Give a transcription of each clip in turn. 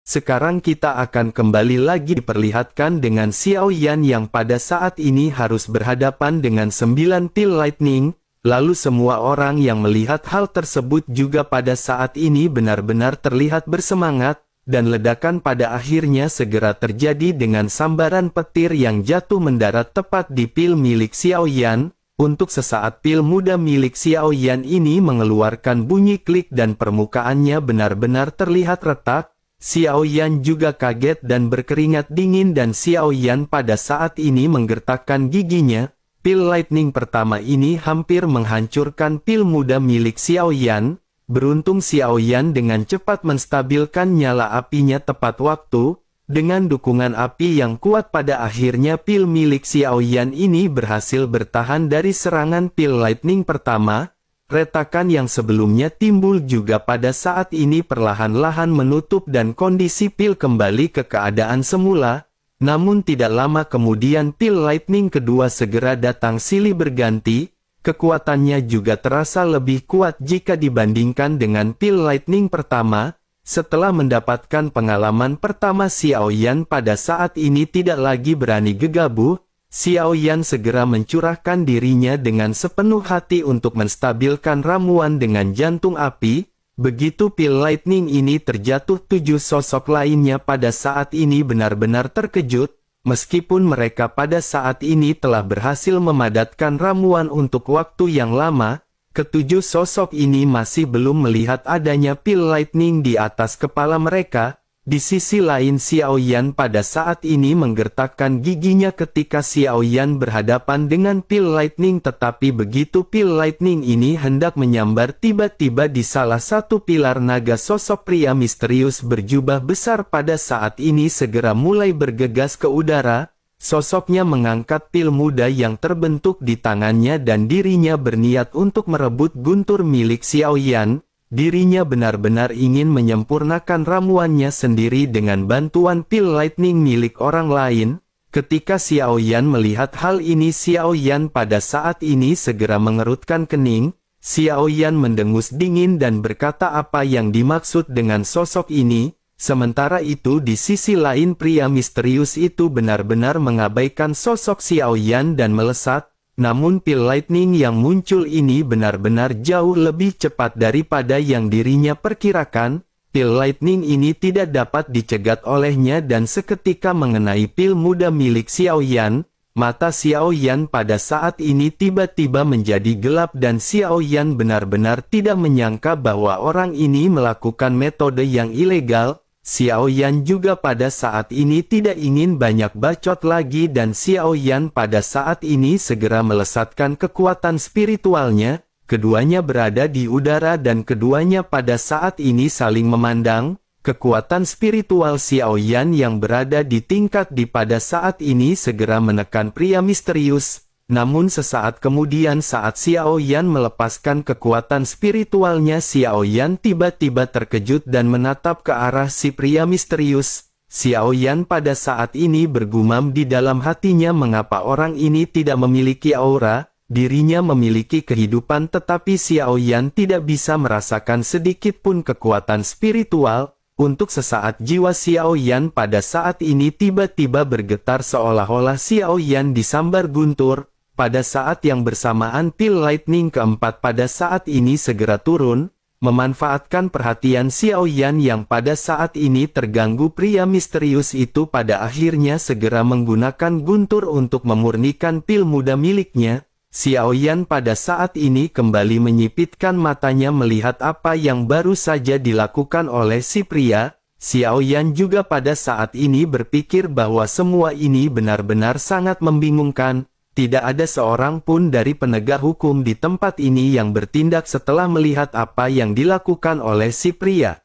Sekarang kita akan kembali lagi diperlihatkan dengan Xiao Yan yang pada saat ini harus berhadapan dengan 9 pil lightning. Lalu semua orang yang melihat hal tersebut juga pada saat ini benar-benar terlihat bersemangat, dan ledakan pada akhirnya segera terjadi dengan sambaran petir yang jatuh mendarat tepat di pil milik Xiao Yan. Untuk sesaat pil muda milik Xiao Yan ini mengeluarkan bunyi klik dan permukaannya benar-benar terlihat retak. Xiao Yan juga kaget dan berkeringat dingin dan Xiao Yan pada saat ini menggertakkan giginya. Pil lightning pertama ini hampir menghancurkan pil muda milik Xiao Yan. Beruntung Xiao Yan dengan cepat menstabilkan nyala apinya tepat waktu. Dengan dukungan api yang kuat pada akhirnya pil milik Xiao Yan ini berhasil bertahan dari serangan pil lightning pertama. Retakan yang sebelumnya timbul juga pada saat ini perlahan-lahan menutup dan kondisi pil kembali ke keadaan semula. Namun tidak lama kemudian pil lightning kedua segera datang silih berganti, kekuatannya juga terasa lebih kuat jika dibandingkan dengan pil lightning pertama. Setelah mendapatkan pengalaman pertama Xiao Yan pada saat ini tidak lagi berani gegabah, Xiao Yan segera mencurahkan dirinya dengan sepenuh hati untuk menstabilkan ramuan dengan jantung api. Begitu pil lightning ini terjatuh 7 sosok lainnya pada saat ini benar-benar terkejut, meskipun mereka pada saat ini telah berhasil memadatkan ramuan untuk waktu yang lama, ketujuh sosok ini masih belum melihat adanya pil lightning di atas kepala mereka. Di sisi lain Xiao Yan pada saat ini menggertakkan giginya ketika Xiao Yan berhadapan dengan pil lightning tetapi begitu pil lightning ini hendak menyambar tiba-tiba di salah satu pilar naga sosok pria misterius berjubah besar pada saat ini segera mulai bergegas ke udara. Sosoknya mengangkat pil muda yang terbentuk di tangannya dan dirinya berniat untuk merebut guntur milik Xiao Yan. Dirinya benar-benar ingin menyempurnakan ramuannya sendiri dengan bantuan pil lightning milik orang lain. Ketika Xiao Yan melihat hal ini Xiao Yan pada saat ini segera mengerutkan kening. Xiao Yan mendengus dingin dan berkata apa yang dimaksud dengan sosok ini. Sementara itu di sisi lain pria misterius itu benar-benar mengabaikan sosok Xiao Yan dan melesat. Namun pil lightning yang muncul ini benar-benar jauh lebih cepat daripada yang dirinya perkirakan. Pil lightning ini tidak dapat dicegat olehnya dan seketika mengenai pil muda milik Xiao Yan. Mata Xiao Yan pada saat ini tiba-tiba menjadi gelap dan Xiao Yan benar-benar tidak menyangka bahwa orang ini melakukan metode yang ilegal. Xiao Yan juga pada saat ini tidak ingin banyak bacot lagi dan Xiao Yan pada saat ini segera melesatkan kekuatan spiritualnya. Keduanya berada di udara dan keduanya pada saat ini saling memandang. Kekuatan spiritual Xiao Yan yang berada di tingkat di pada saat ini segera menekan pria misterius. Namun sesaat kemudian saat Xiao Yan melepaskan kekuatan spiritualnya Xiao Yan tiba-tiba terkejut dan menatap ke arah si pria misterius. Xiao Yan pada saat ini bergumam di dalam hatinya mengapa orang ini tidak memiliki aura, dirinya memiliki kehidupan tetapi Xiao Yan tidak bisa merasakan sedikit pun kekuatan spiritual. Untuk sesaat jiwa Xiao Yan pada saat ini tiba-tiba bergetar seolah-olah Xiao Yan disambar guntur. Pada saat yang bersamaan pil lightning keempat pada saat ini segera turun, memanfaatkan perhatian Xiao Yan yang pada saat ini terganggu pria misterius itu pada akhirnya segera menggunakan guntur untuk memurnikan pil muda miliknya. Xiao Yan pada saat ini kembali menyipitkan matanya melihat apa yang baru saja dilakukan oleh si pria. Xiao Yan juga pada saat ini berpikir bahwa semua ini benar-benar sangat membingungkan. Tidak ada seorang pun dari penegak hukum di tempat ini yang bertindak setelah melihat apa yang dilakukan oleh si pria.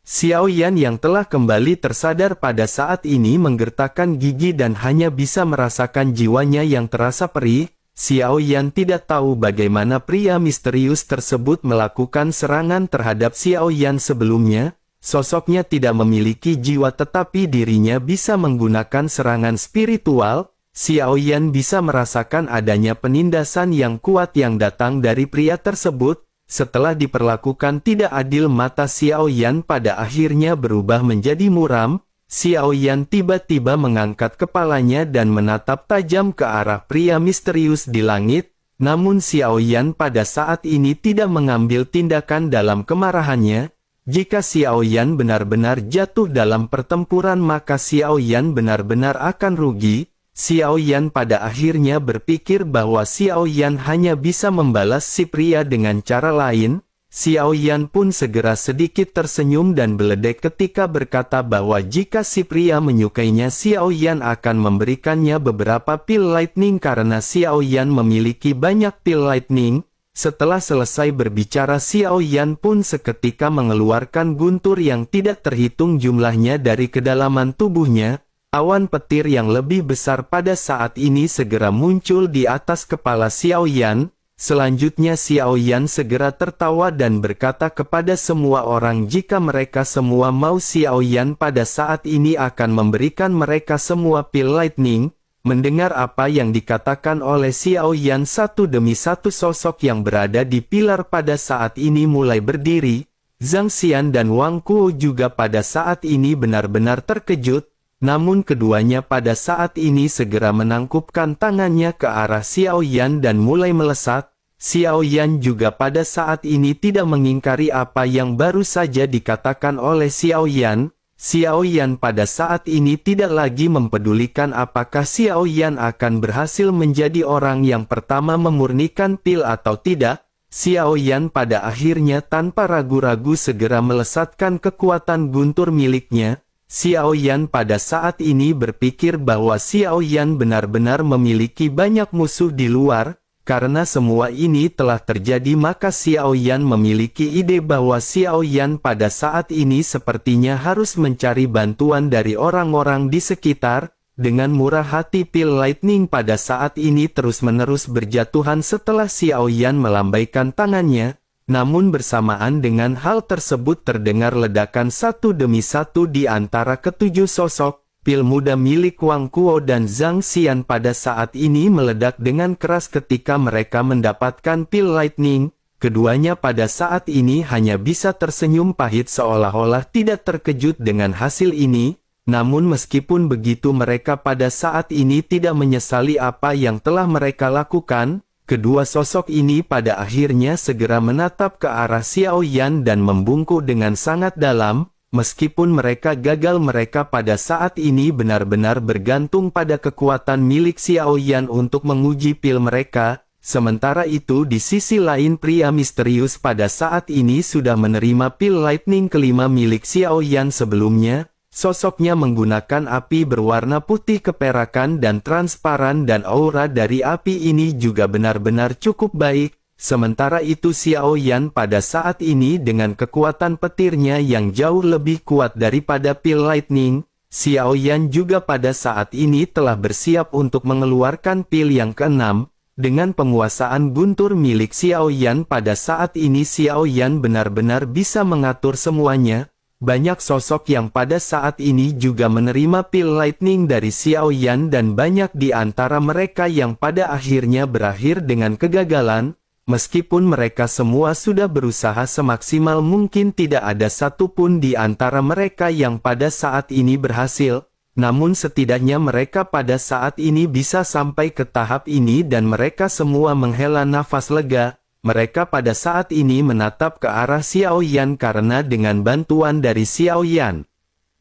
Xiao Yan yang telah kembali tersadar pada saat ini menggertakkan gigi dan hanya bisa merasakan jiwanya yang terasa perih. Xiao Yan tidak tahu bagaimana pria misterius tersebut melakukan serangan terhadap Xiao Yan sebelumnya. Sosoknya tidak memiliki jiwa tetapi dirinya bisa menggunakan serangan spiritual. Xiao Yan bisa merasakan adanya penindasan yang kuat yang datang dari pria tersebut. setelah diperlakukan tidak adil mata Xiao Yan pada akhirnya berubah menjadi muram. Xiao Yan tiba-tiba mengangkat kepalanya dan menatap tajam ke arah pria misterius di langit. Namun Xiao Yan pada saat ini tidak mengambil tindakan dalam kemarahannya. Jika Xiao Yan benar-benar jatuh dalam pertempuran maka Xiao Yan benar-benar akan rugi. Xiao Yan pada akhirnya berpikir bahwa Xiao Yan hanya bisa membalas si pria dengan cara lain. Xiao Yan pun segera sedikit tersenyum dan beledek ketika berkata bahwa jika si pria menyukainya Xiao Yan akan memberikannya beberapa pil lightning karena Xiao Yan memiliki banyak pil lightning. Setelah selesai berbicara Xiao Yan pun seketika mengeluarkan guntur yang tidak terhitung jumlahnya dari kedalaman tubuhnya. Awan petir yang lebih besar pada saat ini segera muncul di atas kepala Xiao Yan. Selanjutnya Xiao Yan segera tertawa dan berkata kepada semua orang jika mereka semua mau Xiao Yan pada saat ini akan memberikan mereka semua pil lightning. Mendengar apa yang dikatakan oleh Xiao Yan satu demi satu sosok yang berada di pilar pada saat ini mulai berdiri. Zhang Xian dan Wang Kuo juga pada saat ini benar-benar terkejut. Namun keduanya pada saat ini segera menangkupkan tangannya ke arah Xiao Yan dan mulai melesat. Xiao Yan juga pada saat ini tidak mengingkari apa yang baru saja dikatakan oleh Xiao Yan. Xiao Yan pada saat ini tidak lagi mempedulikan apakah Xiao Yan akan berhasil menjadi orang yang pertama memurnikan pil atau tidak. Xiao Yan pada akhirnya tanpa ragu-ragu segera melesatkan kekuatan guntur miliknya. Xiao Yan pada saat ini berpikir bahwa Xiao Yan benar-benar memiliki banyak musuh di luar. Karena semua ini telah terjadi maka Xiao Yan memiliki ide bahwa Xiao Yan pada saat ini sepertinya harus mencari bantuan dari orang-orang di sekitar. Dengan murah hati pil lightning pada saat ini terus-menerus berjatuhan setelah Xiao Yan melambaikan tangannya. Namun bersamaan dengan hal tersebut terdengar ledakan satu demi satu di antara ketujuh sosok. Pil muda milik Wang Kuo dan Zhang Xian pada saat ini meledak dengan keras ketika mereka mendapatkan pil lightning. Keduanya pada saat ini hanya bisa tersenyum pahit seolah-olah tidak terkejut dengan hasil ini. Namun meskipun begitu mereka pada saat ini tidak menyesali apa yang telah mereka lakukan. Kedua sosok ini pada akhirnya segera menatap ke arah Xiao Yan dan membungkuk dengan sangat dalam. Meskipun mereka gagal mereka pada saat ini benar-benar bergantung pada kekuatan milik Xiao Yan untuk menguji pil mereka. Sementara itu di sisi lain pria misterius pada saat ini sudah menerima pil lightning kelima milik Xiao Yan sebelumnya. Sosoknya menggunakan api berwarna putih keperakan dan transparan dan aura dari api ini juga benar-benar cukup baik. Sementara itu Xiao Yan pada saat ini dengan kekuatan petirnya yang jauh lebih kuat daripada pil lightning, Xiao Yan juga pada saat ini telah bersiap untuk mengeluarkan pil yang keenam. Dengan penguasaan guntur milik Xiao Yan pada saat ini Xiao Yan benar-benar bisa mengatur semuanya. Banyak sosok yang pada saat ini juga menerima pil lightning dari Xiao Yan dan banyak di antara mereka yang pada akhirnya berakhir dengan kegagalan. Meskipun mereka semua sudah berusaha semaksimal mungkin tidak ada satupun di antara mereka yang pada saat ini berhasil. Namun setidaknya mereka pada saat ini bisa sampai ke tahap ini dan mereka semua menghela nafas lega. Mereka pada saat ini menatap ke arah Xiao Yan karena dengan bantuan dari Xiao Yan,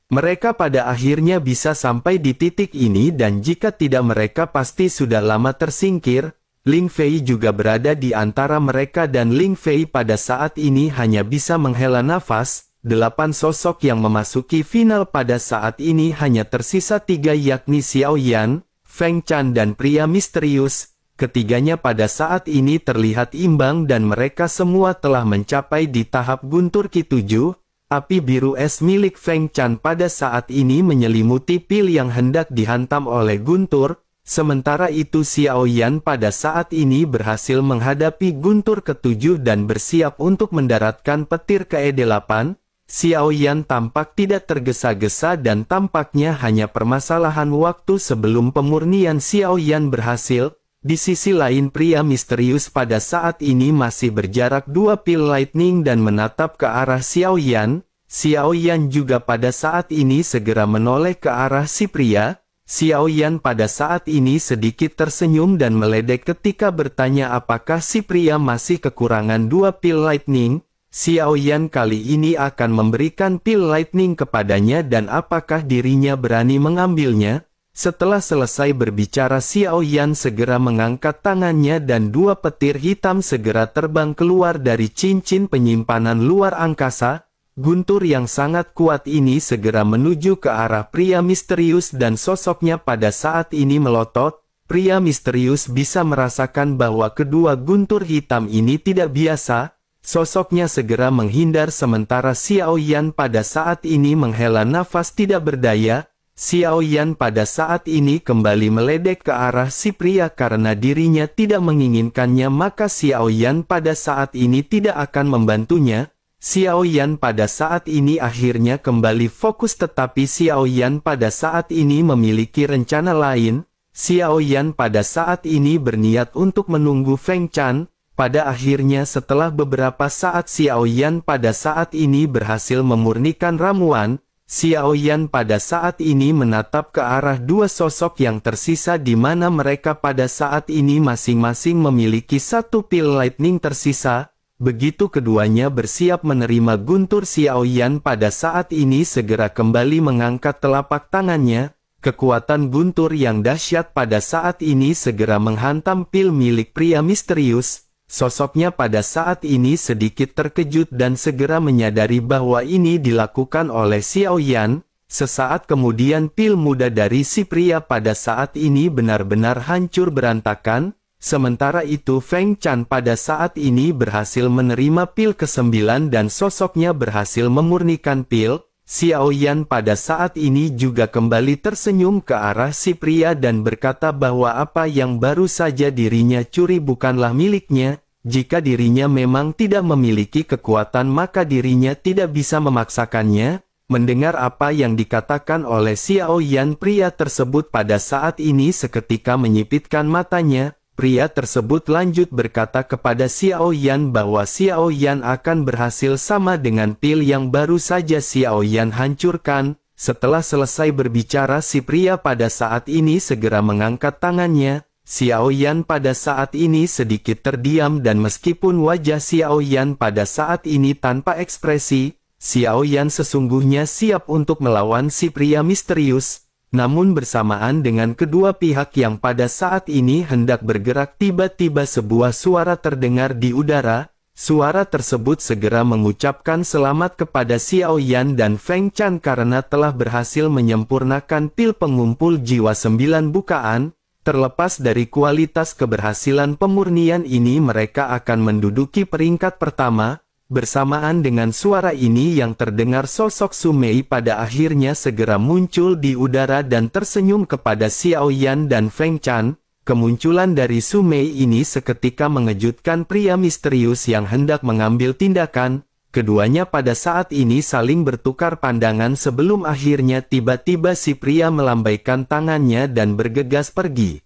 mereka pada akhirnya bisa sampai di titik ini dan jika tidak mereka pasti sudah lama tersingkir. Ling Fei juga berada di antara mereka dan Ling Fei pada saat ini hanya bisa menghela nafas. 8 sosok yang memasuki final pada saat ini hanya tersisa 3 yakni Xiao Yan, Feng Chan dan pria misterius. Ketiganya pada saat ini terlihat imbang dan mereka semua telah mencapai di tahap guntur Ki-7. Api biru es milik Feng Chan pada saat ini menyelimuti pil yang hendak dihantam oleh guntur. Sementara itu Xiao Yan pada saat ini berhasil menghadapi guntur ke-7 dan bersiap untuk mendaratkan petir ke E8. Xiao Yan tampak tidak tergesa-gesa dan tampaknya hanya permasalahan waktu sebelum pemurnian Xiao Yan berhasil. Di sisi lain pria misterius pada saat ini masih berjarak 2 pil lightning dan menatap ke arah Xiao Yan. Xiao Yan juga pada saat ini segera menoleh ke arah si pria. Xiao Yan pada saat ini sedikit tersenyum dan meledek ketika bertanya apakah si pria masih kekurangan 2 pil lightning. Xiao Yan kali ini akan memberikan pil lightning kepadanya dan apakah dirinya berani mengambilnya? Setelah selesai berbicara Xiao Yan segera mengangkat tangannya dan 2 petir hitam segera terbang keluar dari cincin penyimpanan luar angkasa. Guntur yang sangat kuat ini segera menuju ke arah pria misterius dan sosoknya pada saat ini melotot. Pria misterius bisa merasakan bahwa kedua guntur hitam ini tidak biasa. Sosoknya segera menghindar sementara Xiao Yan pada saat ini menghela nafas tidak berdaya. Xiao Yan pada saat ini kembali meledek ke arah si pria karena dirinya tidak menginginkannya maka Xiao Yan pada saat ini tidak akan membantunya. Xiao Yan pada saat ini akhirnya kembali fokus tetapi Xiao Yan pada saat ini memiliki rencana lain. Xiao Yan pada saat ini berniat untuk menunggu Feng Chan. Pada akhirnya setelah beberapa saat Xiao Yan pada saat ini berhasil memurnikan ramuan. Xiao Yan pada saat ini menatap ke arah 2 sosok yang tersisa di mana mereka pada saat ini masing-masing memiliki 1 pil lightning tersisa. Begitu keduanya bersiap menerima guntur Xiao Yan pada saat ini segera kembali mengangkat telapak tangannya. Kekuatan guntur yang dahsyat pada saat ini segera menghantam pil milik pria misterius. Sosoknya pada saat ini sedikit terkejut dan segera menyadari bahwa ini dilakukan oleh Xiao Yan. Sesaat kemudian pil muda dari si pria pada saat ini benar-benar hancur berantakan. Sementara itu Feng Chan pada saat ini berhasil menerima pil ke-9 dan sosoknya berhasil memurnikan pil. Xiao Yan pada saat ini juga kembali tersenyum ke arah si pria dan berkata bahwa apa yang baru saja dirinya curi bukanlah miliknya. Jika dirinya memang tidak memiliki kekuatan maka dirinya tidak bisa memaksakannya. Mendengar apa yang dikatakan oleh Xiao Yan pria tersebut pada saat ini seketika menyipitkan matanya. Pria tersebut lanjut berkata kepada Xiao Yan bahwa Xiao Yan akan berhasil sama dengan pil yang baru saja Xiao Yan hancurkan. Setelah selesai berbicara si pria pada saat ini segera mengangkat tangannya. Xiao Yan pada saat ini sedikit terdiam dan meskipun wajah Xiao Yan pada saat ini tanpa ekspresi, Xiao Yan sesungguhnya siap untuk melawan si pria misterius. Namun bersamaan dengan kedua pihak yang pada saat ini hendak bergerak tiba-tiba sebuah suara terdengar di udara. Suara tersebut segera mengucapkan selamat kepada Xiao Yan dan Feng Chan karena telah berhasil menyempurnakan pil pengumpul jiwa 9 bukaan. Terlepas dari kualitas keberhasilan pemurnian ini mereka akan menduduki peringkat pertama. Bersamaan dengan suara ini yang terdengar sosok Su Mei pada akhirnya segera muncul di udara dan tersenyum kepada Xiao Yan dan Feng Chan. Kemunculan dari Su Mei ini seketika mengejutkan pria misterius yang hendak mengambil tindakan. Keduanya pada saat ini saling bertukar pandangan sebelum akhirnya tiba-tiba si pria melambaikan tangannya dan bergegas pergi.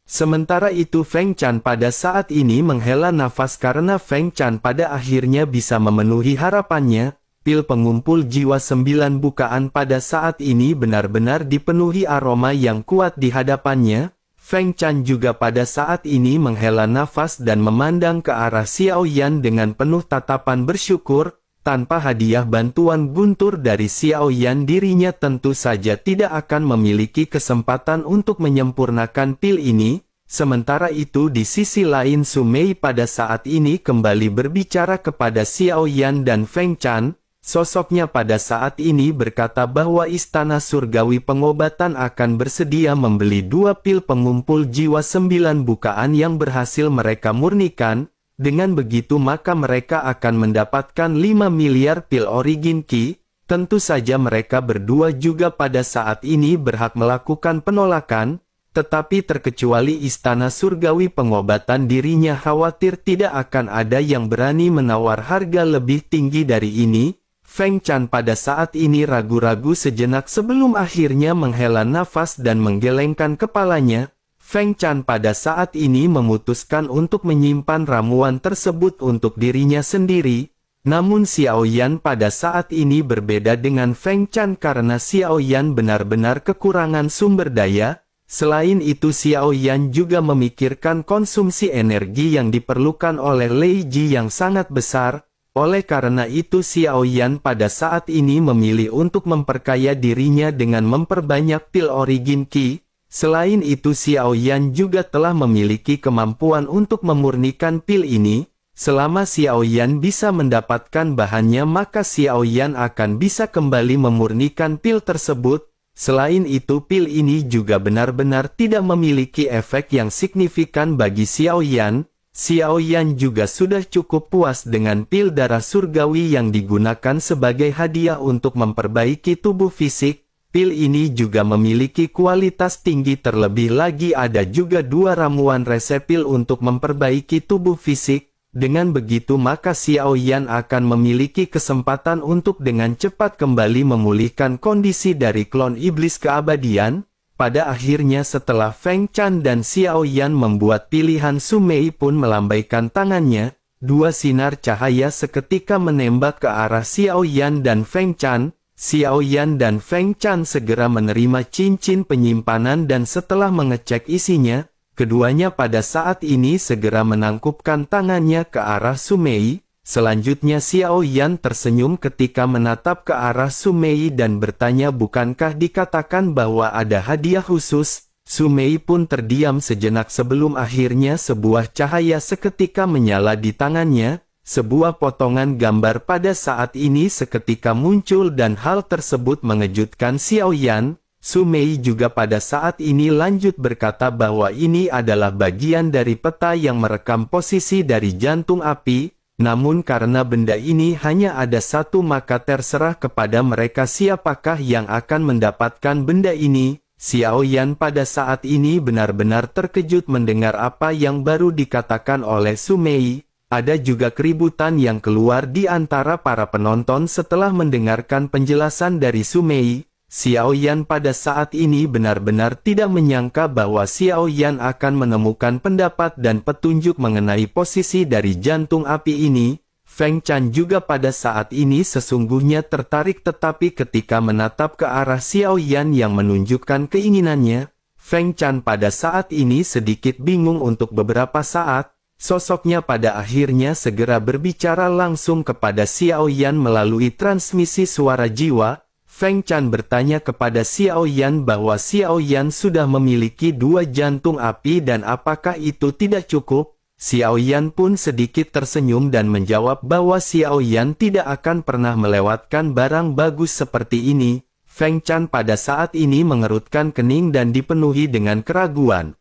Sementara itu Feng Chan pada saat ini menghela nafas karena Feng Chan pada akhirnya bisa memenuhi harapannya. Pil pengumpul jiwa 9 bukaan pada saat ini benar-benar dipenuhi aroma yang kuat di hadapannya. Feng Chan juga pada saat ini menghela nafas dan memandang ke arah Xiao Yan dengan penuh tatapan bersyukur. Tanpa hadiah bantuan guntur dari Xiao Yan dirinya tentu saja tidak akan memiliki kesempatan untuk menyempurnakan pil ini. Sementara itu di sisi lain Su Mei pada saat ini kembali berbicara kepada Xiao Yan dan Feng Chan. Sosoknya pada saat ini berkata bahwa Istana Surgawi Pengobatan akan bersedia membeli 2 pil pengumpul jiwa 9 bukaan yang berhasil mereka murnikan. Dengan begitu maka mereka akan mendapatkan 5 miliar pil Origin Ki. Tentu saja mereka berdua juga pada saat ini berhak melakukan penolakan. Tetapi terkecuali Istana Surgawi Pengobatan dirinya khawatir tidak akan ada yang berani menawar harga lebih tinggi dari ini. Feng Chan pada saat ini ragu-ragu sejenak sebelum akhirnya menghela nafas dan menggelengkan kepalanya. Feng Chan pada saat ini memutuskan untuk menyimpan ramuan tersebut untuk dirinya sendiri. Namun Xiao Yan pada saat ini berbeda dengan Feng Chan karena Xiao Yan benar-benar kekurangan sumber daya. Selain itu Xiao Yan juga memikirkan konsumsi energi yang diperlukan oleh Lei Ji yang sangat besar. Oleh karena itu Xiao Yan pada saat ini memilih untuk memperkaya dirinya dengan memperbanyak pil origin Qi. Selain itu Xiao Yan juga telah memiliki kemampuan untuk memurnikan pil ini. Selama Xiao Yan bisa mendapatkan bahannya maka Xiao Yan akan bisa kembali memurnikan pil tersebut. Selain itu pil ini juga benar-benar tidak memiliki efek yang signifikan bagi Xiao Yan. Xiao Yan juga sudah cukup puas dengan pil darah surgawi yang digunakan sebagai hadiah untuk memperbaiki tubuh fisik. Pil ini juga memiliki kualitas tinggi, terlebih lagi ada juga 2 ramuan resepil untuk memperbaiki tubuh fisik. Dengan begitu maka Xiao Yan akan memiliki kesempatan untuk dengan cepat kembali memulihkan kondisi dari klon iblis keabadian. Pada akhirnya setelah Feng Chan dan Xiao Yan membuat pilihan, Su Mei pun melambaikan tangannya. 2 sinar cahaya seketika menembak ke arah Xiao Yan dan Feng Chan. Xiao Yan dan Feng Chan segera menerima cincin penyimpanan dan setelah mengecek isinya, keduanya pada saat ini segera menangkupkan tangannya ke arah Su Mei. Selanjutnya Xiao Yan tersenyum ketika menatap ke arah Su Mei dan bertanya, bukankah dikatakan bahwa ada hadiah khusus? Su Mei pun terdiam sejenak sebelum akhirnya sebuah cahaya seketika menyala di tangannya. Sebuah potongan gambar pada saat ini seketika muncul dan hal tersebut mengejutkan Xiao Yan. Su Mei juga pada saat ini lanjut berkata bahwa ini adalah bagian dari peta yang merekam posisi dari jantung api. Namun karena benda ini hanya ada satu maka terserah kepada mereka siapakah yang akan mendapatkan benda ini. Xiao Yan pada saat ini benar-benar terkejut mendengar apa yang baru dikatakan oleh Su Mei. Ada juga keributan yang keluar di antara para penonton setelah mendengarkan penjelasan dari Su Mei. Xiao Yan pada saat ini benar-benar tidak menyangka bahwa Xiao Yan akan menemukan pendapat dan petunjuk mengenai posisi dari jantung api ini. Feng Chan juga pada saat ini sesungguhnya tertarik, tetapi ketika menatap ke arah Xiao Yan yang menunjukkan keinginannya, Feng Chan pada saat ini sedikit bingung untuk beberapa saat. Sosoknya pada akhirnya segera berbicara langsung kepada Xiao Yan melalui transmisi suara jiwa. Feng Chan bertanya kepada Xiao Yan bahwa Xiao Yan sudah memiliki 2 jantung api dan apakah itu tidak cukup. Xiao Yan pun sedikit tersenyum dan menjawab bahwa Xiao Yan tidak akan pernah melewatkan barang bagus seperti ini. Feng Chan pada saat ini mengerutkan kening dan dipenuhi dengan keraguan.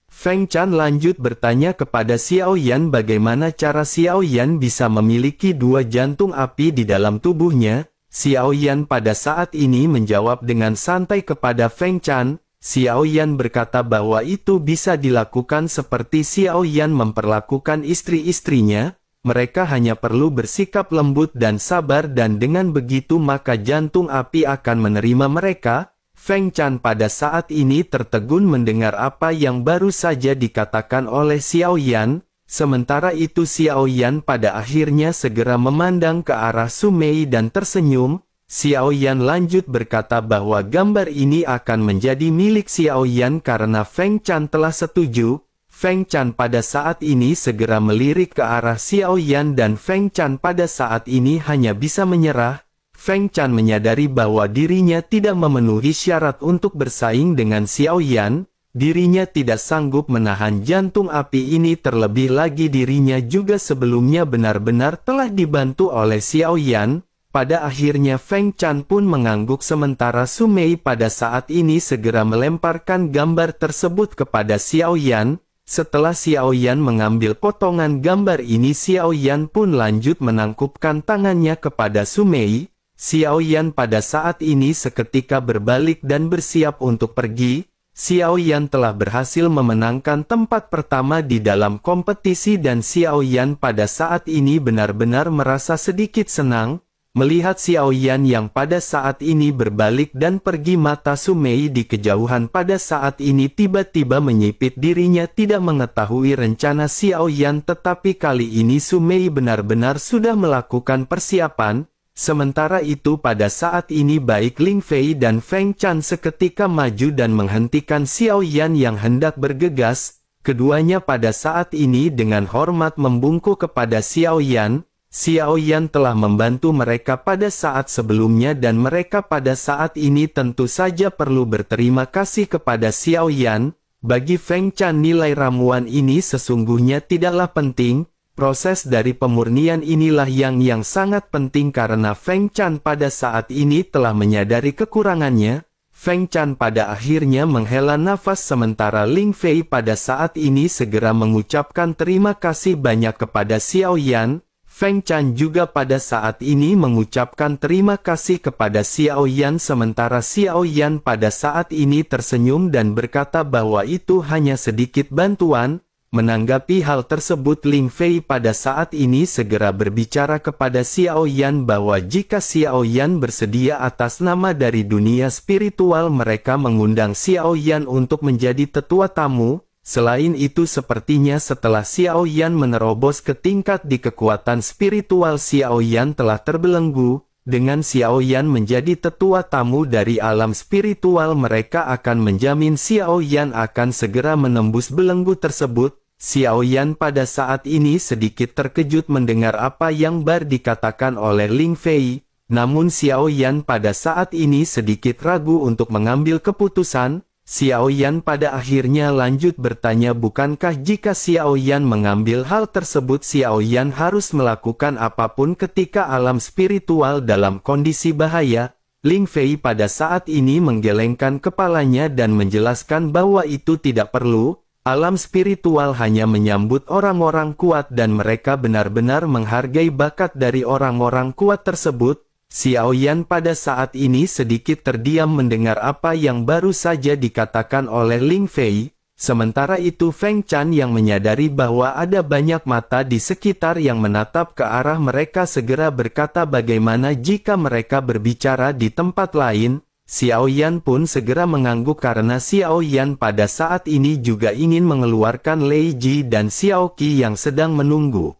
Feng Chan lanjut bertanya kepada Xiao Yan bagaimana cara Xiao Yan bisa memiliki 2 jantung api di dalam tubuhnya. Xiao Yan pada saat ini menjawab dengan santai kepada Feng Chan. Xiao Yan berkata bahwa itu bisa dilakukan seperti Xiao Yan memperlakukan istri-istrinya. Mereka hanya perlu bersikap lembut dan sabar dan dengan begitu maka jantung api akan menerima mereka. Feng Chan pada saat ini tertegun mendengar apa yang baru saja dikatakan oleh Xiao Yan. Sementara itu Xiao Yan pada akhirnya segera memandang ke arah Su Mei dan tersenyum. Xiao Yan lanjut berkata bahwa gambar ini akan menjadi milik Xiao Yan karena Feng Chan telah setuju. Feng Chan pada saat ini segera melirik ke arah Xiao Yan dan Feng Chan pada saat ini hanya bisa menyerah. Feng Chan menyadari bahwa dirinya tidak memenuhi syarat untuk bersaing dengan Xiao Yan. Dirinya tidak sanggup menahan jantung api ini, terlebih lagi dirinya juga sebelumnya benar-benar telah dibantu oleh Xiao Yan. Pada akhirnya Feng Chan pun mengangguk sementara Su Mei pada saat ini segera melemparkan gambar tersebut kepada Xiao Yan. Setelah Xiao Yan mengambil potongan gambar ini, Xiao Yan pun lanjut menangkupkan tangannya kepada Su Mei. Xiao Yan pada saat ini seketika berbalik dan bersiap untuk pergi. Xiao Yan telah berhasil memenangkan tempat pertama di dalam kompetisi dan Xiao Yan pada saat ini benar-benar merasa sedikit senang. Melihat Xiao Yan yang pada saat ini berbalik dan pergi, mata Su Mei di kejauhan pada saat ini tiba-tiba menyipit. Dirinya tidak mengetahui rencana Xiao Yan, tetapi kali ini Su Mei benar-benar sudah melakukan persiapan. Sementara itu pada saat ini baik Ling Fei dan Feng Chan seketika maju dan menghentikan Xiao Yan yang hendak bergegas. Keduanya pada saat ini dengan hormat membungkuk kepada Xiao Yan. Xiao Yan telah membantu mereka pada saat sebelumnya dan mereka pada saat ini tentu saja perlu berterima kasih kepada Xiao Yan. Bagi Feng Chan, nilai ramuan ini sesungguhnya tidaklah penting. Proses dari pemurnian inilah yang sangat penting karena Feng Chan pada saat ini telah menyadari kekurangannya. Feng Chan pada akhirnya menghela nafas sementara Ling Fei pada saat ini segera mengucapkan terima kasih banyak kepada Xiao Yan. Feng Chan juga pada saat ini mengucapkan terima kasih kepada Xiao Yan sementara Xiao Yan pada saat ini tersenyum dan berkata bahwa itu hanya sedikit bantuan. Menanggapi hal tersebut, Ling Fei pada saat ini segera berbicara kepada Xiao Yan bahwa jika Xiao Yan bersedia atas nama dari dunia spiritual mereka mengundang Xiao Yan untuk menjadi tetua tamu. Selain itu sepertinya setelah Xiao Yan menerobos ke tingkat di kekuatan spiritual, Xiao Yan telah terbelenggu. Dengan Xiao Yan menjadi tetua tamu dari alam spiritual mereka akan menjamin Xiao Yan akan segera menembus belenggu tersebut. Xiao Yan pada saat ini sedikit terkejut mendengar apa yang baru dikatakan oleh Ling Fei. Namun Xiao Yan pada saat ini sedikit ragu untuk mengambil keputusan. Xiao Yan pada akhirnya lanjut bertanya, bukankah jika Xiao Yan mengambil hal tersebut Xiao Yan harus melakukan apapun ketika alam spiritual dalam kondisi bahaya? Ling Fei pada saat ini menggelengkan kepalanya dan menjelaskan bahwa itu tidak perlu. Alam spiritual hanya menyambut orang-orang kuat dan mereka benar-benar menghargai bakat dari orang-orang kuat tersebut. Xiao Yan pada saat ini sedikit terdiam mendengar apa yang baru saja dikatakan oleh Ling Fei. Sementara itu Feng Chan yang menyadari bahwa ada banyak mata di sekitar yang menatap ke arah mereka segera berkata, bagaimana jika mereka berbicara di tempat lain? Xiao Yan pun segera mengangguk karena Xiao Yan pada saat ini juga ingin mengeluarkan Lei Ji dan Xiao Qi yang sedang menunggu.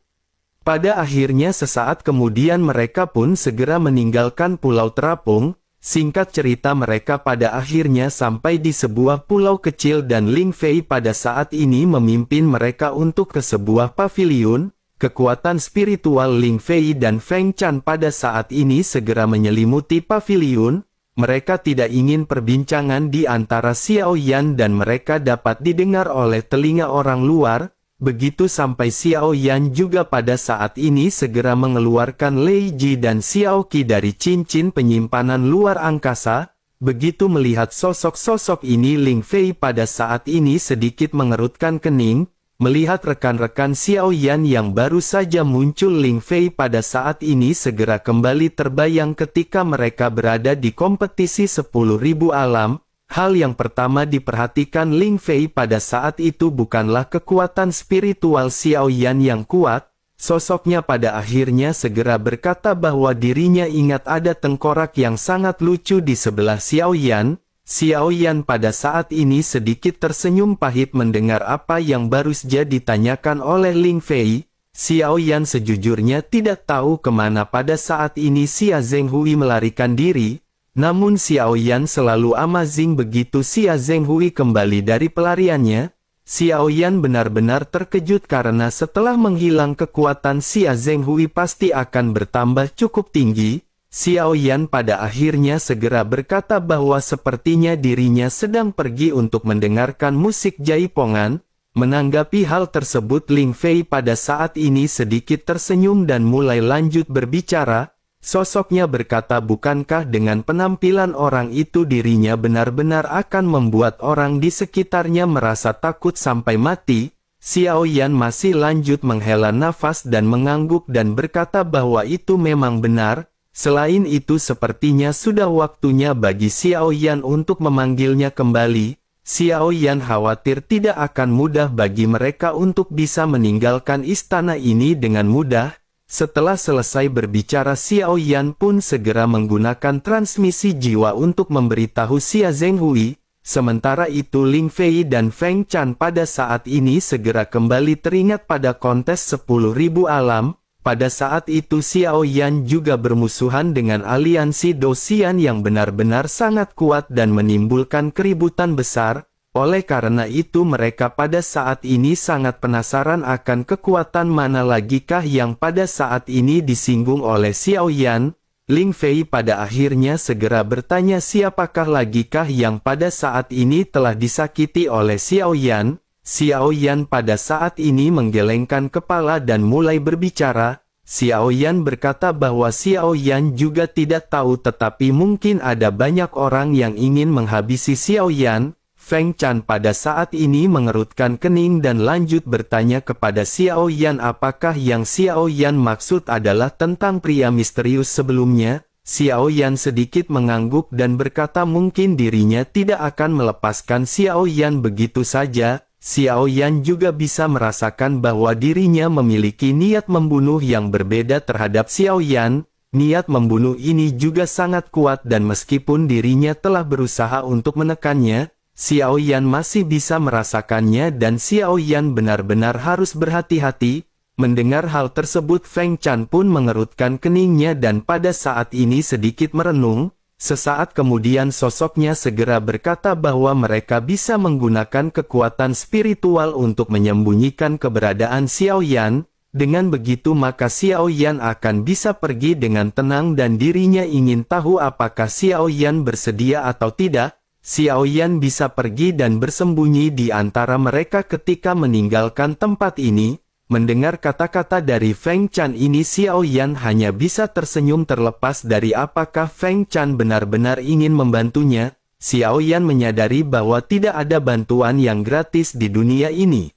Pada akhirnya sesaat kemudian mereka pun segera meninggalkan Pulau Terapung. Singkat cerita mereka pada akhirnya sampai di sebuah pulau kecil dan Ling Fei pada saat ini memimpin mereka untuk ke sebuah paviliun. Kekuatan spiritual Ling Fei dan Feng Chan pada saat ini segera menyelimuti paviliun. Mereka tidak ingin perbincangan di antara Xiao Yan dan mereka dapat didengar oleh telinga orang luar. Begitu sampai Xiao Yan juga pada saat ini segera mengeluarkan Lei Ji dan Xiao Qi dari cincin penyimpanan luar angkasa. Begitu melihat sosok-sosok ini Ling Fei pada saat ini sedikit mengerutkan kening. Melihat rekan-rekan Xiao Yan yang baru saja muncul, Ling Fei pada saat ini segera kembali terbayang ketika mereka berada di kompetisi 10.000 alam. Hal yang pertama diperhatikan Ling Fei pada saat itu bukanlah kekuatan spiritual Xiao Yan yang kuat. Sosoknya pada akhirnya segera berkata bahwa dirinya ingat ada tengkorak yang sangat lucu di sebelah Xiao Yan. Xiao Yan pada saat ini sedikit tersenyum pahit mendengar apa yang baru saja ditanyakan oleh Ling Fei. Xiao Yan sejujurnya tidak tahu kemana pada saat ini Xia Zhenghui melarikan diri. Namun Xiao Yan selalu amazing begitu Xia Zhenghui kembali dari pelariannya. Xiao Yan benar-benar terkejut karena setelah menghilang kekuatan Xia Zhenghui pasti akan bertambah cukup tinggi. Xiao Yan pada akhirnya segera berkata bahwa sepertinya dirinya sedang pergi untuk mendengarkan musik jaipongan. Menanggapi hal tersebut Ling Fei pada saat ini sedikit tersenyum dan mulai lanjut berbicara. Sosoknya berkata, bukankah dengan penampilan orang itu dirinya benar-benar akan membuat orang di sekitarnya merasa takut sampai mati? Xiao Yan masih lanjut menghela nafas dan mengangguk dan berkata bahwa itu memang benar. Selain itu sepertinya sudah waktunya bagi Xiao Yan untuk memanggilnya kembali. Xiao Yan khawatir tidak akan mudah bagi mereka untuk bisa meninggalkan istana ini dengan mudah. Setelah selesai berbicara, Xiao Yan pun segera menggunakan transmisi jiwa untuk memberitahu Xia Zhenghui. Sementara itu Ling Fei dan Feng Chan pada saat ini segera kembali teringat pada kontes 10.000 alam. Pada saat itu Xiao Yan juga bermusuhan dengan aliansi Dosian yang benar-benar sangat kuat dan menimbulkan keributan besar. Oleh karena itu mereka pada saat ini sangat penasaran akan kekuatan mana lagikah yang pada saat ini disinggung oleh Xiao Yan. Ling Fei pada akhirnya segera bertanya siapakah lagikah yang pada saat ini telah disakiti oleh Xiao Yan. Xiao Yan pada saat ini menggelengkan kepala dan mulai berbicara. Xiao Yan berkata bahwa Xiao Yan juga tidak tahu, tetapi mungkin ada banyak orang yang ingin menghabisi Xiao Yan. Feng Chan pada saat ini mengerutkan kening dan lanjut bertanya kepada Xiao Yan apakah yang Xiao Yan maksud adalah tentang pria misterius sebelumnya. Xiao Yan sedikit mengangguk dan berkata mungkin dirinya tidak akan melepaskan Xiao Yan begitu saja. Xiao Yan juga bisa merasakan bahwa dirinya memiliki niat membunuh yang berbeda terhadap Xiao Yan. Niat membunuh ini juga sangat kuat dan meskipun dirinya telah berusaha untuk menekannya, Xiao Yan masih bisa merasakannya dan Xiao Yan benar-benar harus berhati-hati. Mendengar hal tersebut Feng Chan pun mengerutkan keningnya dan pada saat ini sedikit merenung. Sesaat kemudian sosoknya segera berkata bahwa mereka bisa menggunakan kekuatan spiritual untuk menyembunyikan keberadaan Xiao Yan. Dengan begitu maka Xiao Yan akan bisa pergi dengan tenang dan dirinya ingin tahu apakah Xiao Yan bersedia atau tidak. Xiao Yan bisa pergi dan bersembunyi di antara mereka ketika meninggalkan tempat ini. Mendengar kata-kata dari Feng Chan ini Xiao Yan hanya bisa tersenyum terlepas dari apakah Feng Chan benar-benar ingin membantunya. Xiao Yan menyadari bahwa tidak ada bantuan yang gratis di dunia ini.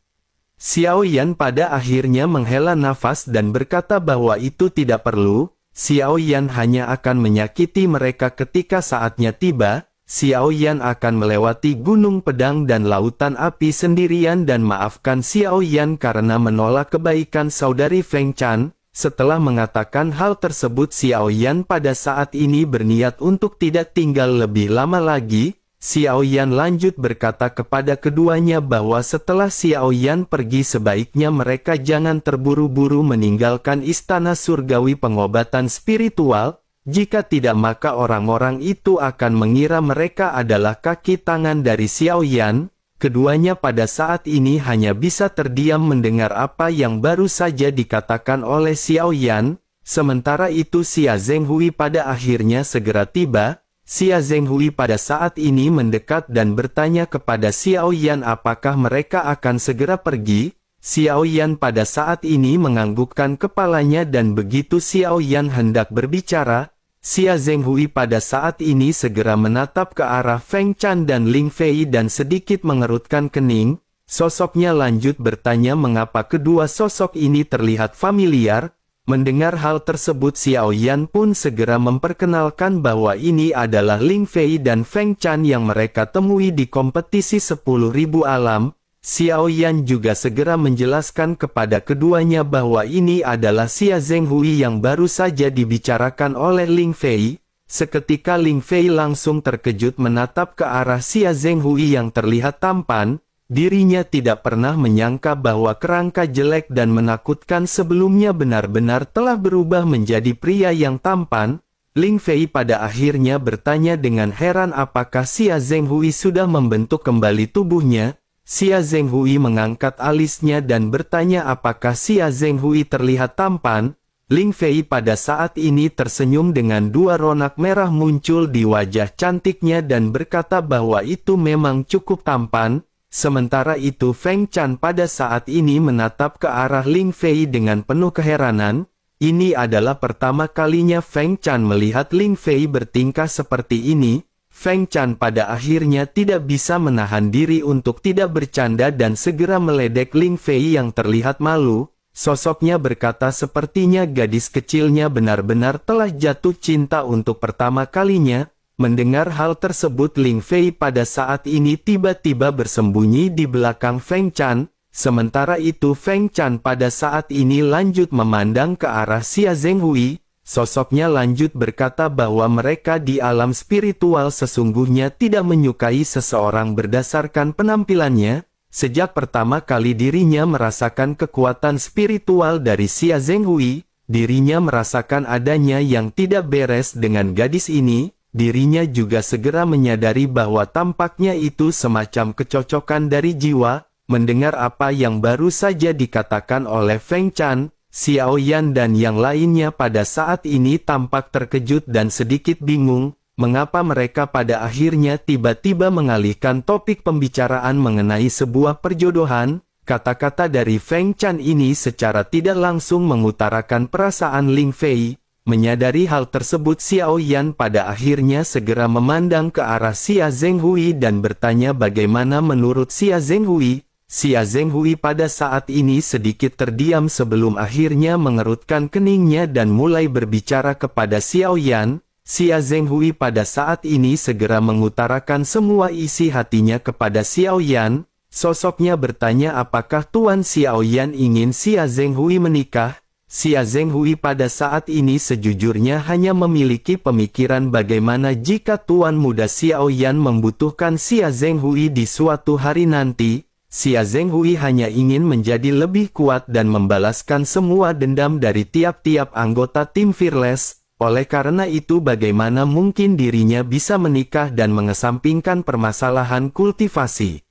Xiao Yan pada akhirnya menghela nafas dan berkata bahwa itu tidak perlu. Xiao Yan hanya akan menyakiti mereka ketika saatnya tiba. Xiao Yan akan melewati gunung pedang dan lautan api sendirian dan maafkan Xiao Yan karena menolak kebaikan saudari Feng Chan. Setelah mengatakan hal tersebut Xiao Yan pada saat ini berniat untuk tidak tinggal lebih lama lagi. Xiao Yan lanjut berkata kepada keduanya bahwa setelah Xiao Yan pergi sebaiknya mereka jangan terburu-buru meninggalkan istana surgawi pengobatan spiritual. Jika tidak maka orang-orang itu akan mengira mereka adalah kaki tangan dari Xiao Yan. Keduanya pada saat ini hanya bisa terdiam mendengar apa yang baru saja dikatakan oleh Xiao Yan. Sementara itu Xia Zhenghui pada akhirnya segera tiba. Xia Zhenghui pada saat ini mendekat dan bertanya kepada Xiao Yan apakah mereka akan segera pergi. Xiao Yan pada saat ini menganggukkan kepalanya dan begitu Xiao Yan hendak berbicara, Xia Zhenghui pada saat ini segera menatap ke arah Feng Chan dan Ling Fei dan sedikit mengerutkan kening. Sosoknya lanjut bertanya mengapa kedua sosok ini terlihat familiar. Mendengar hal tersebut Xiao Yan pun segera memperkenalkan bahwa ini adalah Ling Fei dan Feng Chan yang mereka temui di kompetisi 10.000 alam. Xiao Yan juga segera menjelaskan kepada keduanya bahwa ini adalah Xia Zhenghui yang baru saja dibicarakan oleh Ling Fei. Seketika Ling Fei langsung terkejut menatap ke arah Xia Zhenghui yang terlihat tampan. Dirinya tidak pernah menyangka bahwa kerangka jelek dan menakutkan sebelumnya benar-benar telah berubah menjadi pria yang tampan. Ling Fei pada akhirnya bertanya dengan heran apakah Xia Zhenghui sudah membentuk kembali tubuhnya. Xia Zhenghui mengangkat alisnya dan bertanya apakah Xia Zhenghui terlihat tampan. Ling Fei pada saat ini tersenyum dengan dua ronak merah muncul di wajah cantiknya dan berkata bahwa itu memang cukup tampan. Sementara itu Feng Chan pada saat ini menatap ke arah Ling Fei dengan penuh keheranan. Ini adalah pertama kalinya Feng Chan melihat Ling Fei bertingkah seperti ini. Feng Chan pada akhirnya tidak bisa menahan diri untuk tidak bercanda dan segera meledek Ling Fei yang terlihat malu. Sosoknya berkata sepertinya gadis kecilnya benar-benar telah jatuh cinta untuk pertama kalinya. Mendengar hal tersebut Ling Fei pada saat ini tiba-tiba bersembunyi di belakang Feng Chan. Sementara itu Feng Chan pada saat ini lanjut memandang ke arah Xia Zhenghui. Sosoknya lanjut berkata bahwa mereka di alam spiritual sesungguhnya tidak menyukai seseorang berdasarkan penampilannya. Sejak pertama kali dirinya merasakan kekuatan spiritual dari Xia Zhenghui, dirinya merasakan adanya yang tidak beres dengan gadis ini. Dirinya juga segera menyadari bahwa tampaknya itu semacam kecocokan dari jiwa. Mendengar apa yang baru saja dikatakan oleh Feng Chan, Xiao Yan dan yang lainnya pada saat ini tampak terkejut dan sedikit bingung, mengapa mereka pada akhirnya tiba-tiba mengalihkan topik pembicaraan mengenai sebuah perjodohan. Kata-kata dari Feng Chan ini secara tidak langsung mengutarakan perasaan Ling Fei. Menyadari hal tersebut Xiao Yan pada akhirnya segera memandang ke arah Xia Zhenghui dan bertanya bagaimana menurut Xia Zhenghui. Xia Zhenghui pada saat ini sedikit terdiam sebelum akhirnya mengerutkan keningnya dan mulai berbicara kepada Xiao Yan. Xia Zhenghui pada saat ini segera mengutarakan semua isi hatinya kepada Xiao Yan. Sosoknya bertanya apakah Tuan Xiao Yan ingin Xia Zhenghui menikah. Xia Zhenghui pada saat ini sejujurnya hanya memiliki pemikiran bagaimana jika Tuan Muda Xiao Yan membutuhkan Xia Zhenghui di suatu hari nanti. Xia Zhenghui hanya ingin menjadi lebih kuat dan membalaskan semua dendam dari tiap-tiap anggota tim Fearless. Oleh karena itu bagaimana mungkin dirinya bisa menikah dan mengesampingkan permasalahan kultivasi.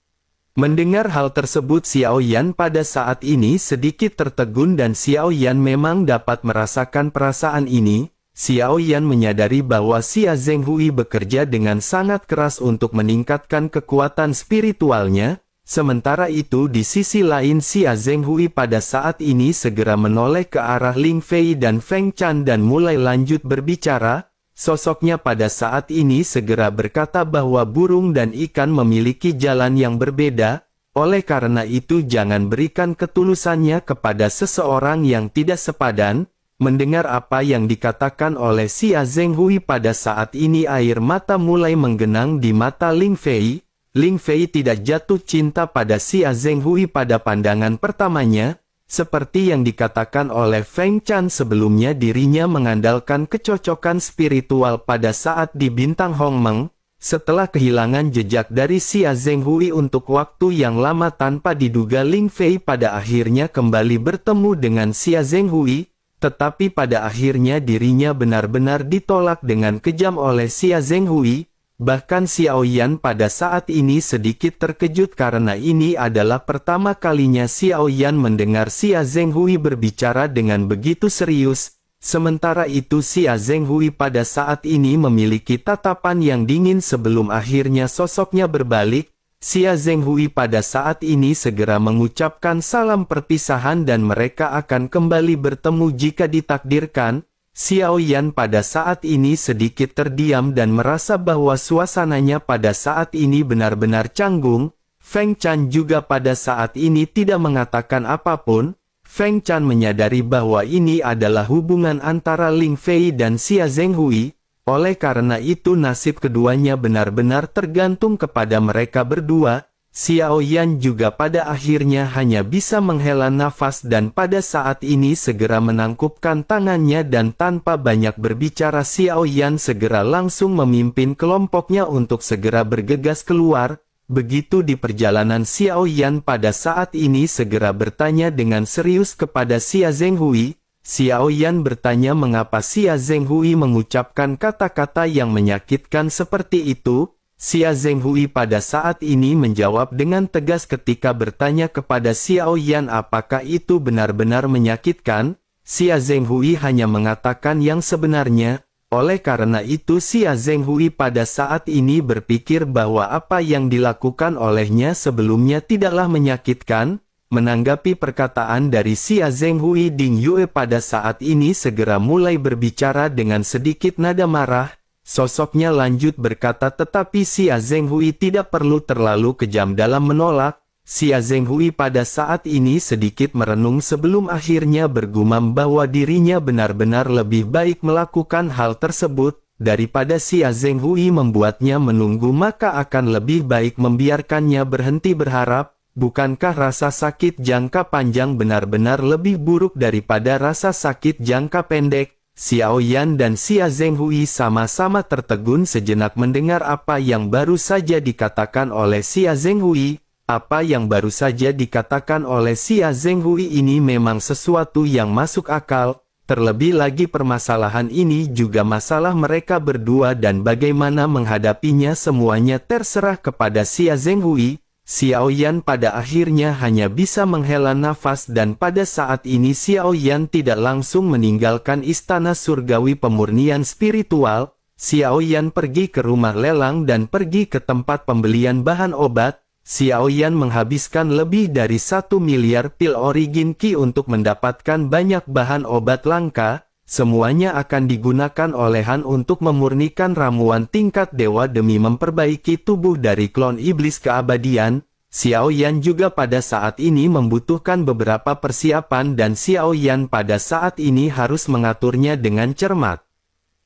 Mendengar hal tersebut Xiao Yan pada saat ini sedikit tertegun dan Xiao Yan memang dapat merasakan perasaan ini. Xiao Yan menyadari bahwa Xia Zhenghui bekerja dengan sangat keras untuk meningkatkan kekuatan spiritualnya. Sementara itu di sisi lain Xia Zhenghui pada saat ini segera menoleh ke arah Ling Fei dan Feng Chan dan mulai lanjut berbicara. Sosoknya pada saat ini segera berkata bahwa burung dan ikan memiliki jalan yang berbeda. Oleh karena itu jangan berikan ketulusannya kepada seseorang yang tidak sepadan. Mendengar apa yang dikatakan oleh Xia Zhenghui pada saat ini air mata mulai menggenang di mata Ling Fei. Ling Fei tidak jatuh cinta pada Xia Zhenghui pada pandangan pertamanya. Seperti yang dikatakan oleh Feng Chan sebelumnya dirinya mengandalkan kecocokan spiritual pada saat di Bintang Hongmeng. Setelah kehilangan jejak dari Xia Zhenghui untuk waktu yang lama tanpa diduga Ling Fei pada akhirnya kembali bertemu dengan Xia Zhenghui. Tetapi pada akhirnya dirinya benar-benar ditolak dengan kejam oleh Xia Zhenghui. Bahkan Xiao Yan pada saat ini sedikit terkejut karena ini adalah pertama kalinya Xiao Yan mendengar Xia Zhenghui berbicara dengan begitu serius. Sementara itu Xia Zhenghui pada saat ini memiliki tatapan yang dingin sebelum akhirnya sosoknya berbalik. Xia Zhenghui pada saat ini segera mengucapkan salam perpisahan dan mereka akan kembali bertemu jika ditakdirkan. Xiao Yan pada saat ini sedikit terdiam dan merasa bahwa suasananya pada saat ini benar-benar canggung. Feng Chan juga pada saat ini tidak mengatakan apapun. Feng Chan menyadari bahwa ini adalah hubungan antara Ling Fei dan Xia Zhenghui. Oleh karena itu nasib keduanya benar-benar tergantung kepada mereka berdua. Xiao Yan juga pada akhirnya hanya bisa menghela nafas dan pada saat ini segera menangkupkan tangannya dan tanpa banyak berbicara Xiao Yan segera langsung memimpin kelompoknya untuk segera bergegas keluar. Begitu di perjalanan Xiao Yan pada saat ini segera bertanya dengan serius kepada Xia Zhenghui. Xiao Yan bertanya mengapa Xia Zhenghui mengucapkan kata-kata yang menyakitkan seperti itu. Xia Zhenghui pada saat ini menjawab dengan tegas ketika bertanya kepada Xiao Yan apakah itu benar-benar menyakitkan. Xia Zhenghui hanya mengatakan yang sebenarnya. Oleh karena itu Xia Zhenghui pada saat ini berpikir bahwa apa yang dilakukan olehnya sebelumnya tidaklah menyakitkan. Menanggapi perkataan dari Xia Zhenghui, Ding Yue pada saat ini segera mulai berbicara dengan sedikit nada marah. Sosoknya lanjut berkata tetapi Xia Zhenghui tidak perlu terlalu kejam dalam menolak. Xia Zhenghui pada saat ini sedikit merenung sebelum akhirnya bergumam bahwa dirinya benar-benar lebih baik melakukan hal tersebut. Daripada Xia Zhenghui membuatnya menunggu maka akan lebih baik membiarkannya berhenti berharap. bukankah rasa sakit jangka panjang benar-benar lebih buruk daripada rasa sakit jangka pendek? Xiao Yan dan Xia Zhenghui sama-sama tertegun sejenak mendengar apa yang baru saja dikatakan oleh Xia Zhenghui. Apa yang baru saja dikatakan oleh Xia Zhenghui ini memang sesuatu yang masuk akal. Terlebih lagi permasalahan ini juga masalah mereka berdua dan bagaimana menghadapinya semuanya terserah kepada Xia Zhenghui. Xiao Yan pada akhirnya hanya bisa menghela nafas dan pada saat ini Xiao Yan tidak langsung meninggalkan istana surgawi pemurnian spiritual. Xiao Yan pergi ke rumah lelang dan pergi ke tempat pembelian bahan obat. Xiao Yan menghabiskan lebih dari 1 miliar pil origin Qi untuk mendapatkan banyak bahan obat langka. Semuanya akan digunakan oleh Han untuk memurnikan ramuan tingkat dewa demi memperbaiki tubuh dari klon iblis keabadian. Xiao Yan juga pada saat ini membutuhkan beberapa persiapan dan Xiao Yan pada saat ini harus mengaturnya dengan cermat.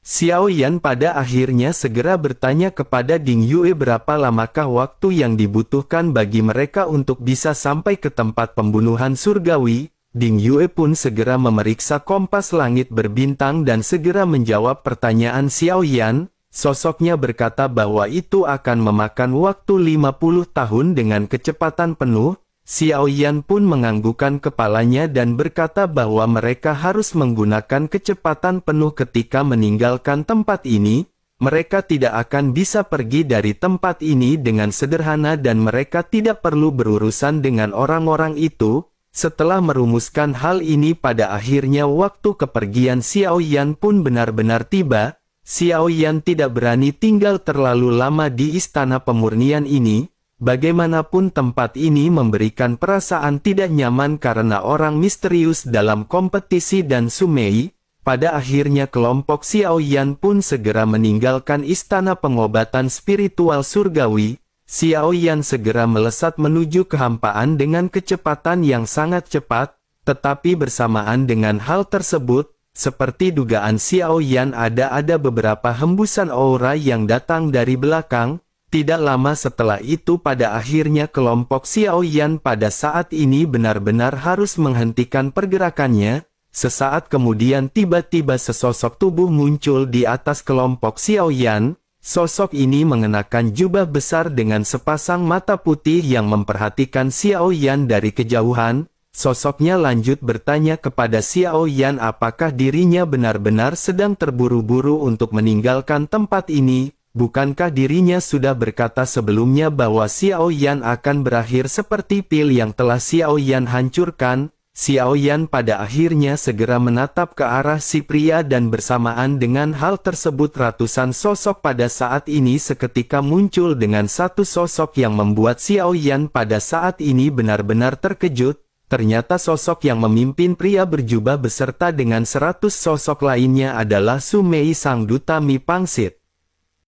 Xiao Yan pada akhirnya segera bertanya kepada Ding Yue berapa lamakah waktu yang dibutuhkan bagi mereka untuk bisa sampai ke tempat pembunuhan surgawi. Ding Yue pun segera memeriksa kompas langit berbintang dan segera menjawab pertanyaan Xiao Yan. Sosoknya berkata bahwa itu akan memakan waktu 50 tahun dengan kecepatan penuh. Xiao Yan pun menganggukkan kepalanya dan berkata bahwa mereka harus menggunakan kecepatan penuh ketika meninggalkan tempat ini. Mereka tidak akan bisa pergi dari tempat ini dengan sederhana dan mereka tidak perlu berurusan dengan orang-orang itu. Setelah merumuskan hal ini pada akhirnya waktu kepergian Xiao Yan pun benar-benar tiba. Xiao Yan tidak berani tinggal terlalu lama di istana pemurnian ini. Bagaimanapun tempat ini memberikan perasaan tidak nyaman karena orang misterius dalam kompetisi dan Sumei. Pada akhirnya kelompok Xiao Yan pun segera meninggalkan istana pengobatan spiritual surgawi. Xiao Yan segera melesat menuju kehampaan dengan kecepatan yang sangat cepat, tetapi bersamaan dengan hal tersebut, seperti dugaan Xiao Yan ada beberapa hembusan aura yang datang dari belakang. Tidak lama setelah itu pada akhirnya kelompok Xiao Yan pada saat ini benar-benar harus menghentikan pergerakannya. Sesaat kemudian tiba-tiba sesosok tubuh muncul di atas kelompok Xiao Yan. Sosok ini mengenakan jubah besar dengan sepasang mata putih yang memperhatikan Xiao Yan dari kejauhan. Sosoknya lanjut bertanya kepada Xiao Yan apakah dirinya benar-benar sedang terburu-buru untuk meninggalkan tempat ini. Bukankah dirinya sudah berkata sebelumnya bahwa Xiao Yan akan berakhir seperti pil yang telah Xiao Yan hancurkan? Xiao Yan pada akhirnya segera menatap ke arah si pria dan bersamaan dengan hal tersebut ratusan sosok pada saat ini seketika muncul dengan satu sosok yang membuat Xiao Yan pada saat ini benar-benar terkejut. Ternyata sosok yang memimpin pria berjubah beserta dengan 100 sosok lainnya adalah Sumei sang duta Mi Pangsit.